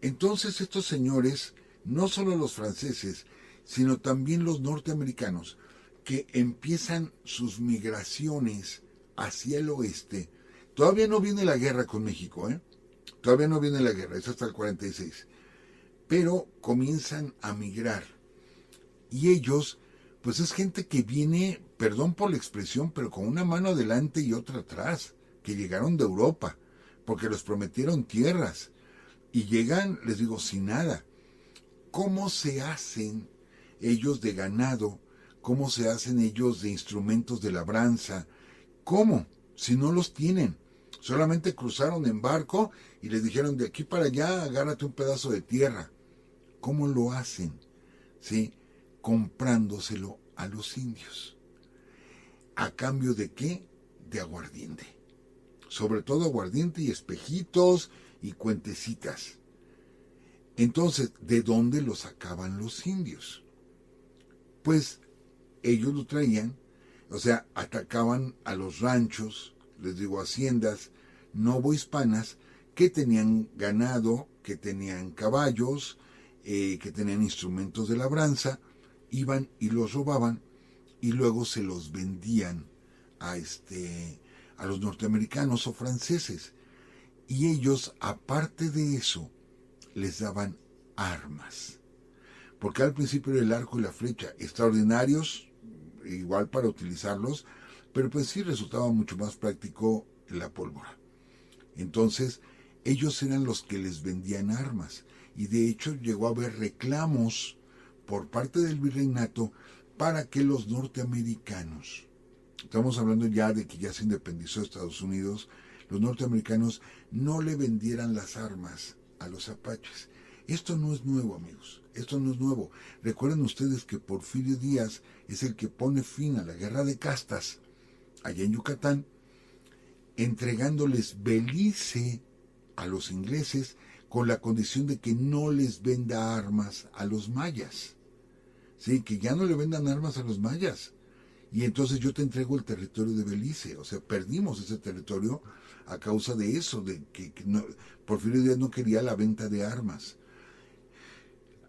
entonces estos señores, no solo los franceses, sino también los norteamericanos, que empiezan sus migraciones hacia el oeste. Todavía no viene la guerra con México, Todavía no viene la guerra, es hasta el 46. Pero comienzan a migrar. Y ellos, pues es gente que viene, perdón por la expresión, pero con una mano adelante y otra atrás, que llegaron de Europa, porque les prometieron tierras. Y llegan, les digo, sin nada. ¿Cómo se hacen ellos de ganado? ¿Cómo se hacen ellos de instrumentos de labranza? ¿Cómo? Si no los tienen. Solamente cruzaron en barco y les dijeron, de aquí para allá, agárrate un pedazo de tierra. ¿Cómo lo hacen? ¿Sí? Comprándoselo a los indios. ¿A cambio de qué? De aguardiente. Sobre todo aguardiente y espejitos y cuentecitas. Entonces, ¿de dónde lo sacaban los indios? Pues ellos lo traían, o sea, atacaban a los ranchos, les digo, haciendas novohispanas que tenían ganado, que tenían caballos, que tenían instrumentos de labranza, iban y los robaban y luego se los vendían a los norteamericanos o franceses. Y ellos, aparte de eso, les daban armas. Porque al principio era el arco y la flecha, extraordinarios, igual para utilizarlos, pero pues sí resultaba mucho más práctico la pólvora. Entonces, ellos eran los que les vendían armas. Y de hecho llegó a haber reclamos por parte del virreinato para que los norteamericanos, estamos hablando ya de que ya se independizó Estados Unidos, los norteamericanos no le vendieran las armas a los apaches. Esto no es nuevo, amigos, esto no es nuevo. Recuerden ustedes que Porfirio Díaz es el que pone fin a la guerra de castas allá en Yucatán, entregándoles Belice a los ingleses con la condición de que no les venda armas a los mayas. Sí, que ya no le vendan armas a los mayas. Y entonces yo te entrego el territorio de Belice. O sea, perdimos ese territorio a causa de eso, de que no, Porfirio Díaz no quería la venta de armas.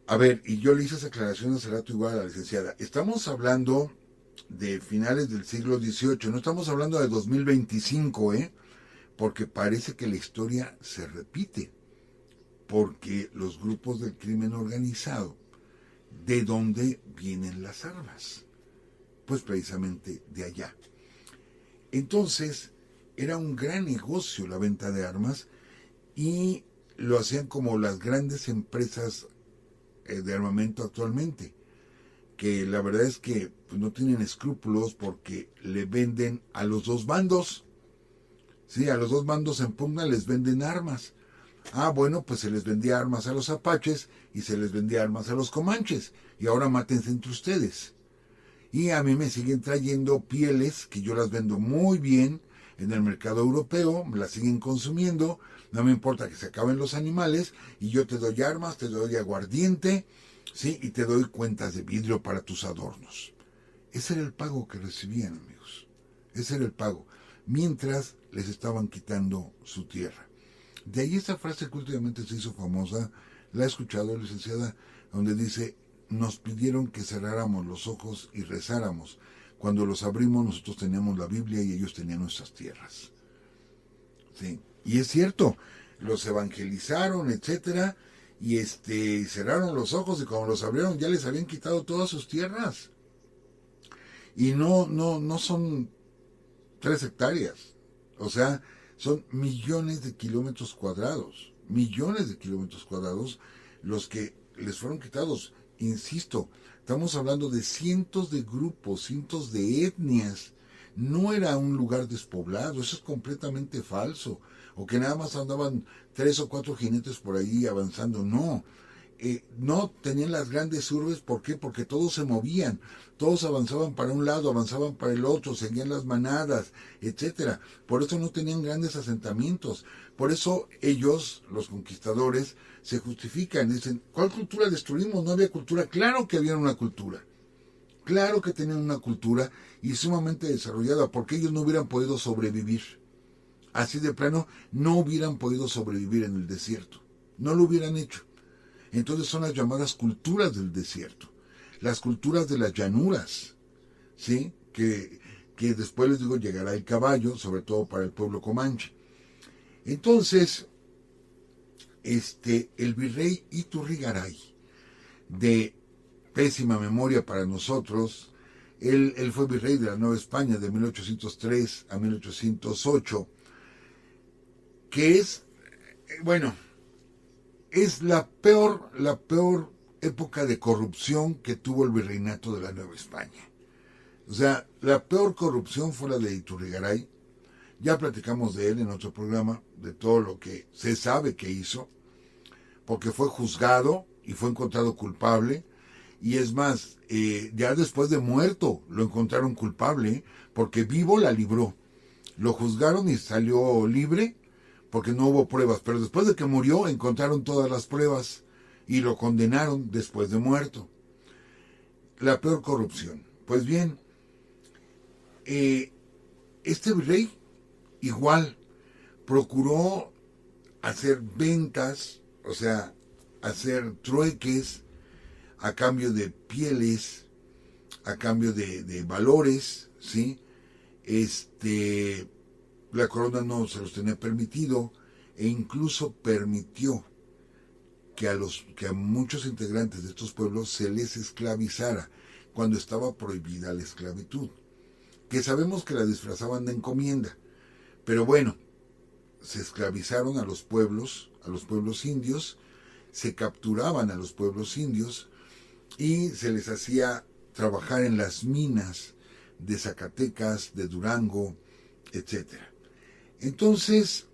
A ver, y yo le hice esa aclaración hace rato igual a la licenciada. Estamos hablando de finales del siglo XVIII, no estamos hablando de 2025, porque parece que la historia se repite, porque los grupos del crimen organizado, ¿de dónde vienen las armas? Pues precisamente de allá. Entonces, era un gran negocio la venta de armas y lo hacían como las grandes empresas de armamento actualmente, que la verdad es que pues, no tienen escrúpulos porque le venden a los dos bandos. Sí, a los dos bandos en pugna les venden armas. Ah, bueno, pues se les vendía armas a los apaches y se les vendía armas a los comanches. Y ahora mátense entre ustedes. Y a mí me siguen trayendo pieles que yo las vendo muy bien en el mercado europeo, me las siguen consumiendo, no me importa que se acaben los animales y yo te doy armas, te doy aguardiente, ¿sí? Y te doy cuentas de vidrio para tus adornos. Ese era el pago que recibían, amigos. Ese era el pago. Mientras les estaban quitando su tierra. De ahí esa frase que últimamente se hizo famosa, la he escuchado, licenciada, donde dice, nos pidieron que cerráramos los ojos y rezáramos. Cuando los abrimos nosotros teníamos la Biblia y ellos tenían nuestras tierras. Sí. Y es cierto, los evangelizaron, etcétera, y cerraron los ojos y cuando los abrieron ya les habían quitado todas sus tierras. Y no son 3 hectáreas, o sea, son millones de kilómetros cuadrados los que les fueron quitados. Insisto, estamos hablando de cientos de grupos, cientos de etnias. No era un lugar despoblado, eso es completamente falso. O que nada más andaban 3 o 4 jinetes por ahí avanzando, no. No tenían las grandes urbes, ¿por qué? Porque todos se movían, todos avanzaban para un lado, avanzaban para el otro, seguían las manadas, etcétera. Por eso no tenían grandes asentamientos. Por eso ellos, los conquistadores, se justifican, dicen, ¿cuál cultura destruimos? No había cultura. Claro que había una cultura. Claro que tenían una cultura y sumamente desarrollada, porque ellos no hubieran podido sobrevivir. Así de plano, no hubieran podido sobrevivir en el desierto. No lo hubieran hecho. Entonces son las llamadas culturas del desierto, las culturas de las llanuras, ¿sí? Que después les digo llegará el caballo, sobre todo para el pueblo comanche. Entonces, el virrey Iturrigaray, de pésima memoria para nosotros, él fue virrey de la Nueva España de 1803 a 1808, que es, bueno, es la peor época de corrupción que tuvo el virreinato de la Nueva España. O sea, la peor corrupción fue la de Iturrigaray. Ya platicamos de él en otro programa, de todo lo que se sabe que hizo, porque fue juzgado y fue encontrado culpable. Y es más, ya después de muerto lo encontraron culpable, porque vivo la libró. Lo juzgaron y salió libre, porque no hubo pruebas, pero después de que murió encontraron todas las pruebas. y lo condenaron después de muerto. La peor corrupción. Pues bien, este virrey igual procuró hacer ventas, o sea, hacer trueques a cambio de pieles, a cambio de valores, ¿sí? La corona no se los tenía permitido e incluso permitió que a muchos integrantes de estos pueblos se les esclavizara cuando estaba prohibida la esclavitud, que sabemos que la disfrazaban de encomienda, pero bueno, se esclavizaron a los pueblos indios, se capturaban a los pueblos indios y se les hacía trabajar en las minas de Zacatecas, de Durango, etc. Entonces,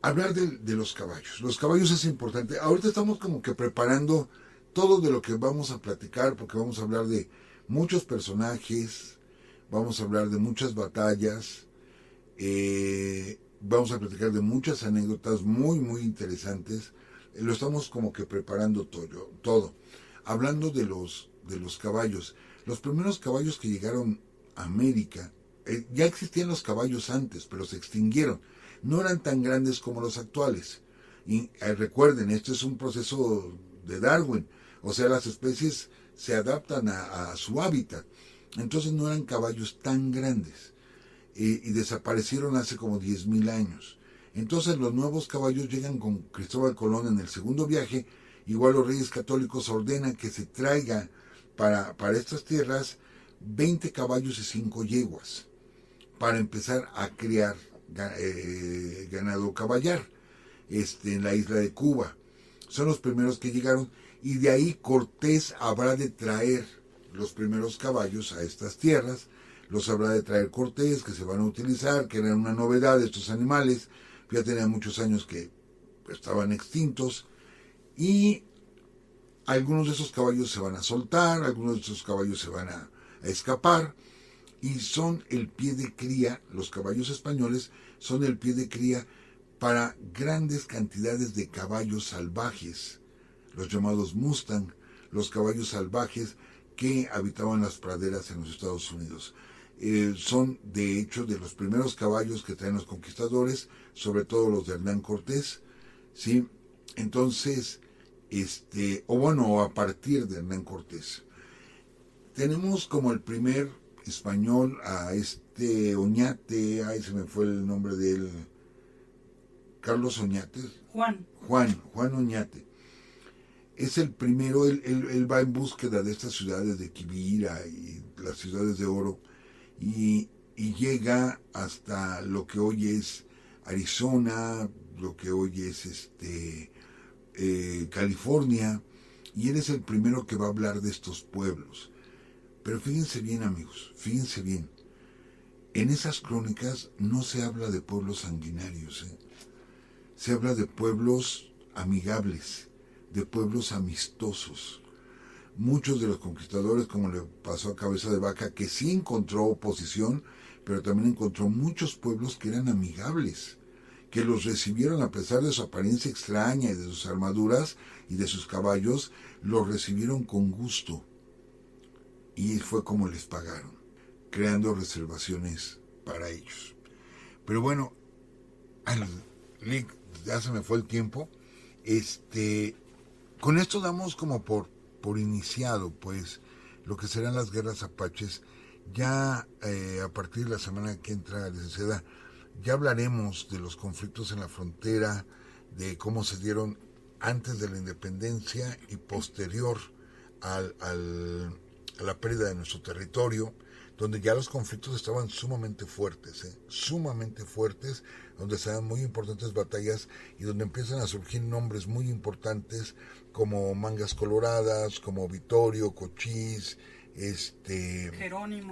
hablar de los caballos. Los caballos es importante. Ahorita estamos como que preparando todo de lo que vamos a platicar, porque vamos a hablar de muchos personajes, vamos a hablar de muchas batallas, vamos a platicar de muchas anécdotas muy, muy interesantes. Lo estamos como que preparando todo. Hablando de los caballos. Los primeros caballos que llegaron a América, ya existían los caballos antes, pero se extinguieron. No eran tan grandes como los actuales. Y recuerden, esto es un proceso de Darwin. O sea, las especies se adaptan a su hábitat. Entonces no eran caballos tan grandes. Y desaparecieron hace como 10,000 años. Entonces los nuevos caballos llegan con Cristóbal Colón en el segundo viaje. Igual los reyes católicos ordenan que se traiga para estas tierras 20 caballos y 5 yeguas para empezar a criar ganado caballar en la isla de Cuba. Son los primeros que llegaron y de ahí Cortés habrá de traer los primeros caballos a estas tierras. Los habrá de traer Cortés, que se van a utilizar, que eran una novedad de estos animales. Ya tenían muchos años que estaban extintos. Y algunos de esos caballos se van a soltar, algunos de esos caballos se van a escapar. Y son el pie de cría, los caballos españoles son el pie de cría para grandes cantidades de caballos salvajes, los llamados Mustang, los caballos salvajes que habitaban las praderas en los Estados Unidos. Son de hecho de los primeros caballos que traen los conquistadores, sobre todo los de Hernán Cortés, ¿sí? Entonces, a partir de Hernán Cortés. Tenemos como el primer español a Oñate, se me fue el nombre de él, Carlos Oñate. Juan Oñate. Es el primero, él va en búsqueda de estas ciudades de Quivira y las ciudades de oro y llega hasta lo que hoy es Arizona, lo que hoy es California, y él es el primero que va a hablar de estos pueblos. Pero fíjense bien, amigos, fíjense bien. En esas crónicas no se habla de pueblos sanguinarios, se habla de pueblos amigables, de pueblos amistosos. Muchos de los conquistadores, como le pasó a Cabeza de Vaca, que sí encontró oposición, pero también encontró muchos pueblos que eran amigables, que los recibieron a pesar de su apariencia extraña y de sus armaduras y de sus caballos, los recibieron con gusto. Y fue como les pagaron, creando reservaciones para ellos. Pero bueno, ya se me fue el tiempo. Con esto damos como por iniciado, pues, lo que serán las guerras apaches. Ya a partir de la semana que entra, licenciada, ya hablaremos de los conflictos en la frontera, de cómo se dieron antes de la independencia y posterior a la pérdida de nuestro territorio, donde ya los conflictos estaban sumamente fuertes, donde se dan muy importantes batallas y donde empiezan a surgir nombres muy importantes como Mangas Coloradas, como Vittorio, Cochís,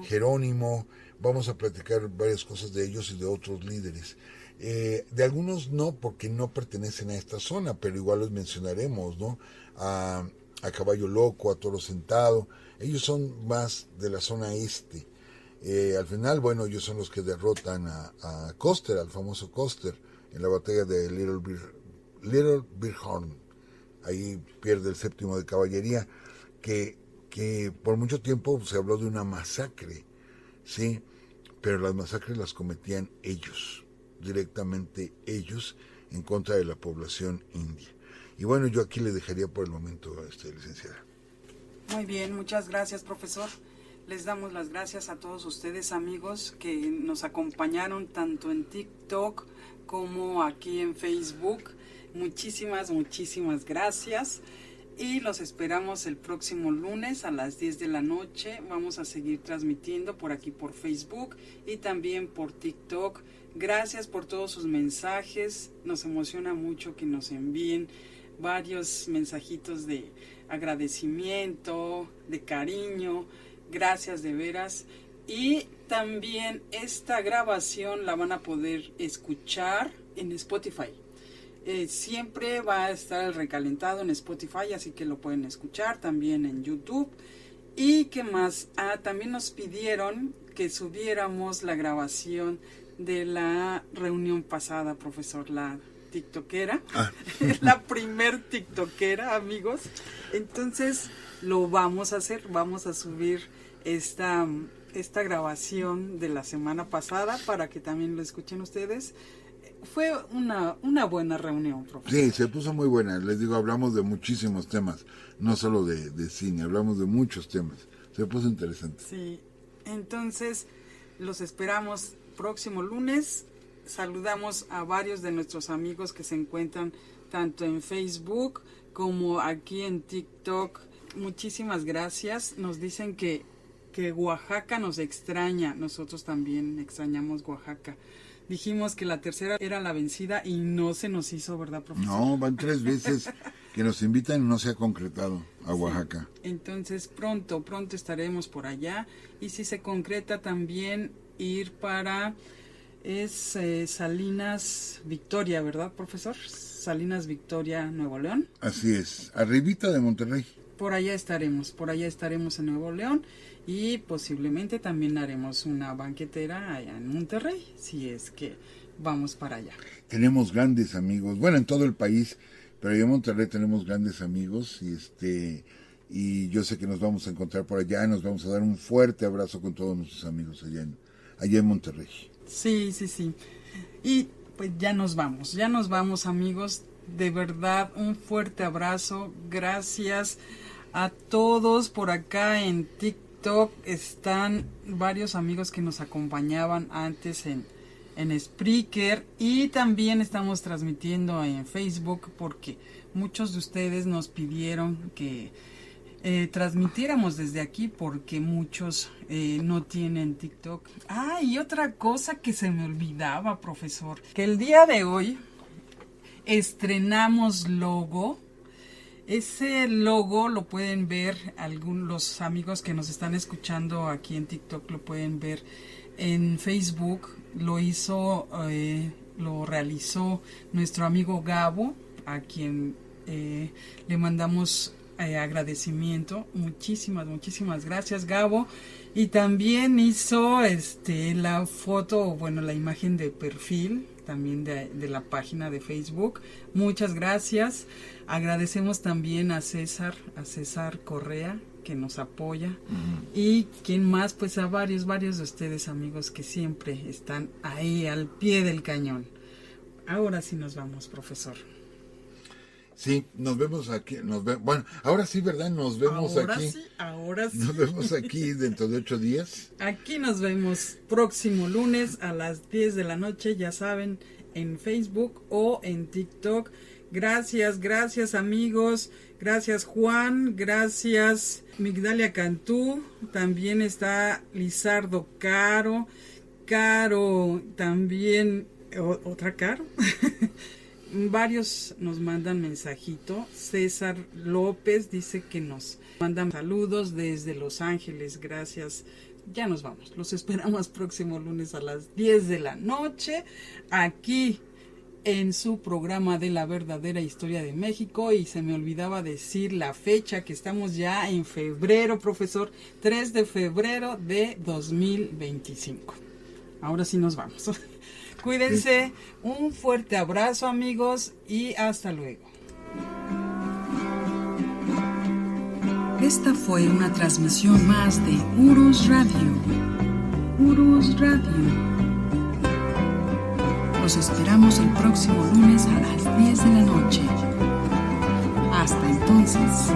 Jerónimo. Vamos a platicar varias cosas de ellos y de otros líderes. De algunos no, porque no pertenecen a esta zona, pero igual los mencionaremos, ¿no? A Caballo Loco, a Toro Sentado. Ellos son más de la zona este. Al final, bueno, ellos son los que derrotan a Custer, al famoso Custer, en la batalla de Little Bighorn. ahí pierde el 7º de caballería, que por mucho tiempo se habló de una masacre, ¿sí? Pero las masacres las cometían ellos, directamente ellos, en contra de la población india. Y bueno, yo aquí le dejaría por el momento, licenciada. Muy bien, muchas gracias, profesor. Les damos las gracias a todos ustedes, amigos, que nos acompañaron tanto en TikTok como aquí en Facebook. Muchísimas gracias. Y los esperamos el próximo lunes a las 10 de la noche. Vamos a seguir transmitiendo por aquí por Facebook y también por TikTok. Gracias por todos sus mensajes. Nos emociona mucho que nos envíen varios mensajitos de agradecimiento, de cariño. Gracias de veras. Y también esta grabación la van a poder escuchar en Spotify. Siempre va a estar el recalentado en Spotify, así que lo pueden escuchar también en YouTube. ¿Y qué más? También nos pidieron que subiéramos la grabación de la reunión pasada, profesor, la tiktokera, la primer tiktokera, amigos. Entonces lo vamos a hacer, vamos a subir esta grabación de la semana pasada para que también lo escuchen ustedes. Fue una buena reunión, profesor. Sí, se puso muy buena. Les digo, hablamos de muchísimos temas, no solo de cine, hablamos de muchos temas. Se puso interesante. Sí, entonces los esperamos próximo lunes. Saludamos a varios de nuestros amigos que se encuentran tanto en Facebook como aquí en TikTok. Muchísimas gracias. Nos dicen que Oaxaca nos extraña. Nosotros también extrañamos Oaxaca. Dijimos que la tercera era la vencida y no se nos hizo, ¿verdad, profesor? No, van 3 veces que nos invitan y no se ha concretado a Oaxaca. Sí. Entonces pronto estaremos por allá. Y si se concreta también ir para Salinas Victoria, ¿verdad, profesor? Salinas Victoria, Nuevo León. Así es, arribita de Monterrey. Por allá estaremos en Nuevo León. Y posiblemente también haremos una banquetera allá en Monterrey, si es que vamos para allá. Tenemos grandes amigos, bueno, en todo el país, pero allá en Monterrey tenemos grandes amigos y yo sé que nos vamos a encontrar por allá, nos vamos a dar un fuerte abrazo con todos nuestros amigos allá en Monterrey. Sí. Y pues ya nos vamos, amigos, de verdad, un fuerte abrazo, gracias a todos por acá en TikTok. Están varios amigos que nos acompañaban antes en Spreaker y también estamos transmitiendo en Facebook porque muchos de ustedes nos pidieron que transmitiéramos desde aquí porque muchos no tienen TikTok. Y otra cosa que se me olvidaba, profesor, que el día de hoy estrenamos logo. Ese logo lo pueden ver, los amigos que nos están escuchando aquí en TikTok lo pueden ver en Facebook. Lo realizó nuestro amigo Gabo, a quien le mandamos agradecimiento. Muchísimas gracias, Gabo. Y también hizo la foto, la imagen de perfil también de la página de Facebook. Muchas gracias. Agradecemos también a César Correa, que nos apoya. Uh-huh. Y quién más, pues a varios de ustedes, amigos, que siempre están ahí al pie del cañón. Ahora sí nos vamos, profesor. Sí, nos vemos aquí. Bueno, ahora sí, ¿verdad? Nos vemos aquí. Ahora sí. Nos vemos aquí dentro de 8 días. Aquí nos vemos próximo lunes a las 10 de la noche, ya saben, en Facebook o en TikTok. Gracias amigos. Gracias Juan. Gracias Migdalia Cantú. También está Lizardo Caro. Caro también. ¿Otra Caro? Varios nos mandan mensajito. César López dice que nos mandan saludos desde Los Ángeles. Gracias. Ya nos vamos. Los esperamos próximo lunes a las 10 de la noche. Aquí en su programa de La Verdadera Historia de México. Y se me olvidaba decir la fecha, que estamos ya en febrero, profesor. 3 de febrero de 2025. Ahora sí nos vamos. Cuídense, un fuerte abrazo, amigos, y hasta luego. Esta fue una transmisión más de Urus Radio. Urus Radio. Los esperamos el próximo lunes a las 10 de la noche. Hasta entonces.